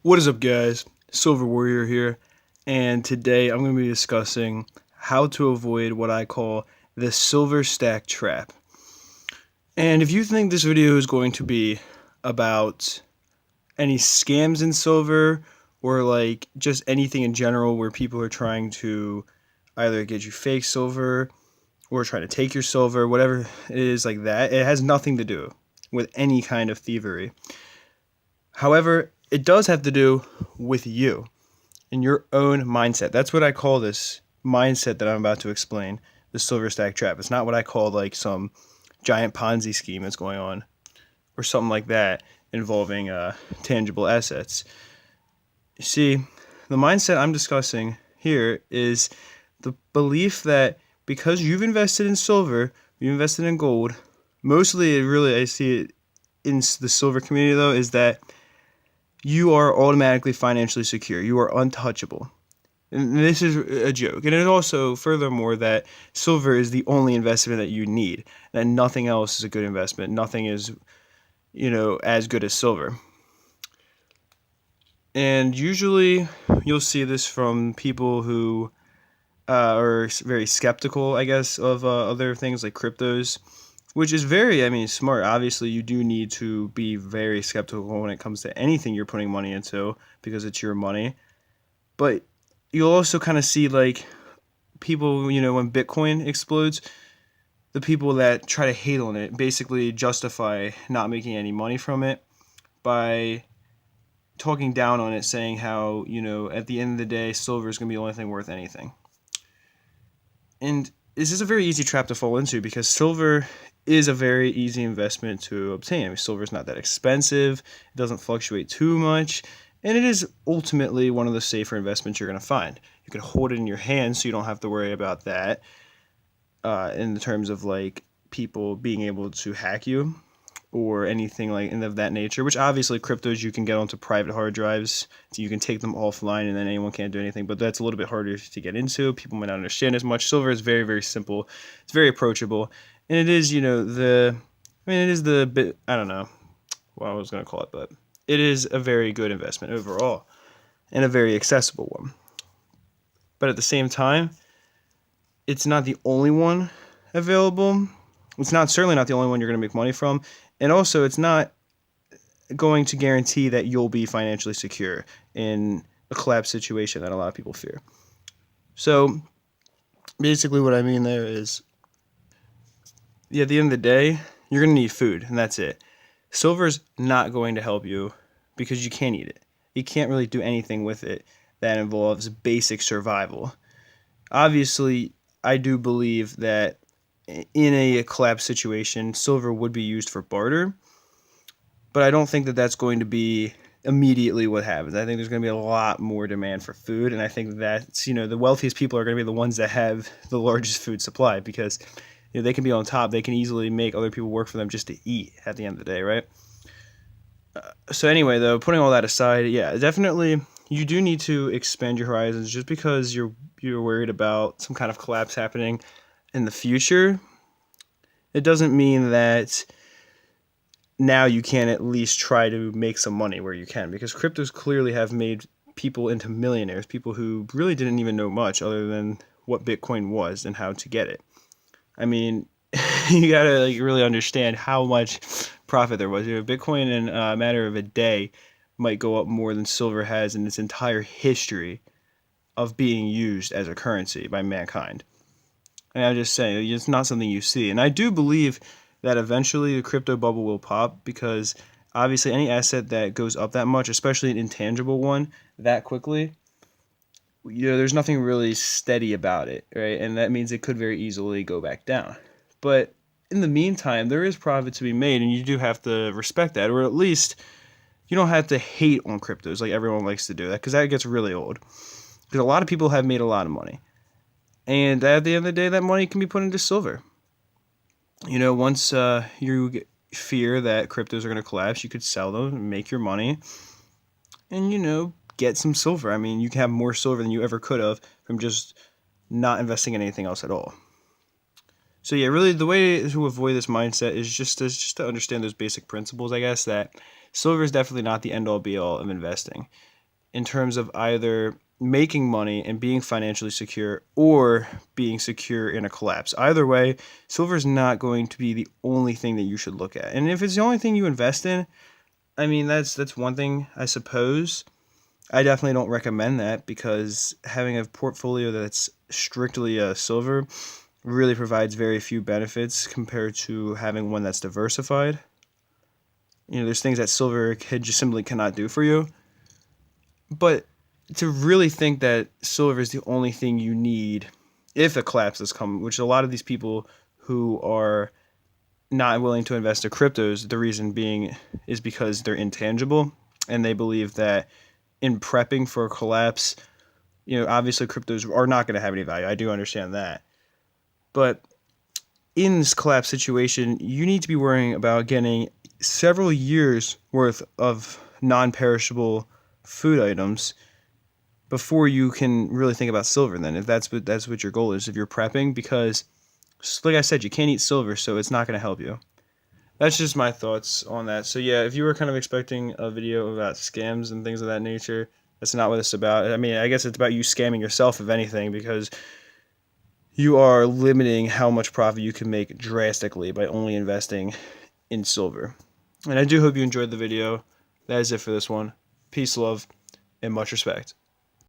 What is up, guys? Silver Warrior here, and today I'm going to be discussing how to avoid what I call the silver stack trap. And if you think this video is going to be about any scams in silver or like just anything in general where people are trying to either get you fake silver or try to take your silver, whatever it is like that, it has nothing to do with any kind of thievery. However, it does have to do with you in your own mindset. That's what I call this mindset that I'm about to explain, the silver stack trap. It's not what I call like some giant Ponzi scheme that's going on or something like that involving tangible assets. You see, the mindset I'm discussing here is the belief that because you've invested in silver, you've invested in gold, mostly really I see it in the silver community though, is that you are automatically financially secure. You are untouchable. And this is a joke. And it also, furthermore, that silver is the only investment that you need, that nothing else is a good investment. Nothing is, as good as silver. And usually you'll see this from people who are very skeptical, I guess, of other things like cryptos, which is very, smart. Obviously, you do need to be very skeptical when it comes to anything you're putting money into because it's your money. But you'll also kind of see like people, when Bitcoin explodes, the people that try to hate on it basically justify not making any money from it by talking down on it, saying how, at the end of the day, silver is going to be the only thing worth anything. And this is a very easy trap to fall into because silver is a very easy investment to obtain. Silver is not that expensive, it doesn't fluctuate too much, and it is ultimately one of the safer investments you're going to find. You can hold it in your hand so you don't have to worry about that in the terms of like people being able to hack you or anything like of that nature, which obviously cryptos you can get onto private hard drives, so you can take them offline and then anyone can't do anything, but that's a little bit harder to get into. People might not understand as much. Silver is very, very simple. It's very approachable. And it is, it is the bit, I don't know what I was going to call it, but it is a very good investment overall and a very accessible one. But at the same time, it's not the only one available. It's not certainly not the only one you're going to make money from, and also it's not going to guarantee that you'll be financially secure in a collapse situation that a lot of people fear. So basically, what I mean there is, at the end of the day, you're going to need food, and that's it. Silver's not going to help you because you can't eat it. You can't really do anything with it that involves basic survival. Obviously, I do believe that in a collapse situation, silver would be used for barter, but I don't think that that's going to be immediately what happens. I think there's going to be a lot more demand for food, and I think that's, the wealthiest people are going to be the ones that have the largest food supply because they can be on top. They can easily make other people work for them just to eat at the end of the day, right? So anyway, though, putting all that aside, yeah, definitely you do need to expand your horizons. Just because you're worried about some kind of collapse happening in the future, it doesn't mean that now you can at least try to make some money where you can, because cryptos clearly have made people into millionaires, people who really didn't even know much other than what Bitcoin was and how to get it. I mean, you gotta like really understand how much profit there was. Bitcoin in a matter of a day might go up more than silver has in its entire history of being used as a currency by mankind. And I'm just saying, it's not something you see. And I do believe that eventually the crypto bubble will pop because obviously any asset that goes up that much, especially an intangible one, that quickly, there's nothing really steady about it, right? And that means it could very easily go back down. But in the meantime, there is profit to be made, and you do have to respect that, or at least you don't have to hate on cryptos like everyone likes to do that, because that gets really old. Because a lot of people have made a lot of money, and at the end of the day, that money can be put into silver. Once you fear that cryptos are going to collapse, you could sell them and make your money, and get some silver. I mean, you can have more silver than you ever could have from just not investing in anything else at all. So yeah, really the way to avoid this mindset is just to understand those basic principles, I guess, that silver is definitely not the end all be all of investing in terms of either making money and being financially secure or being secure in a collapse. Either way, silver is not going to be the only thing that you should look at. And if it's the only thing you invest in, I mean that's one thing, I suppose. I definitely don't recommend that because having a portfolio that's strictly silver really provides very few benefits compared to having one that's diversified. There's things that silver just simply cannot do for you. But to really think that silver is the only thing you need if a collapse does come, which a lot of these people who are not willing to invest in cryptos, the reason being is because they're intangible and they believe that in prepping for a collapse, obviously cryptos are not going to have any value. I do understand that. But in this collapse situation, you need to be worrying about getting several years worth of non-perishable food items before you can really think about silver. Then, if that's what your goal is, if you're prepping, because like I said, you can't eat silver, so it's not going to help you. That's just my thoughts on that. So yeah, if you were kind of expecting a video about scams and things of that nature, that's not what it's about. I mean, I guess it's about you scamming yourself, if anything, because you are limiting how much profit you can make drastically by only investing in silver. And I do hope you enjoyed the video. That is it for this one. Peace, love, and much respect.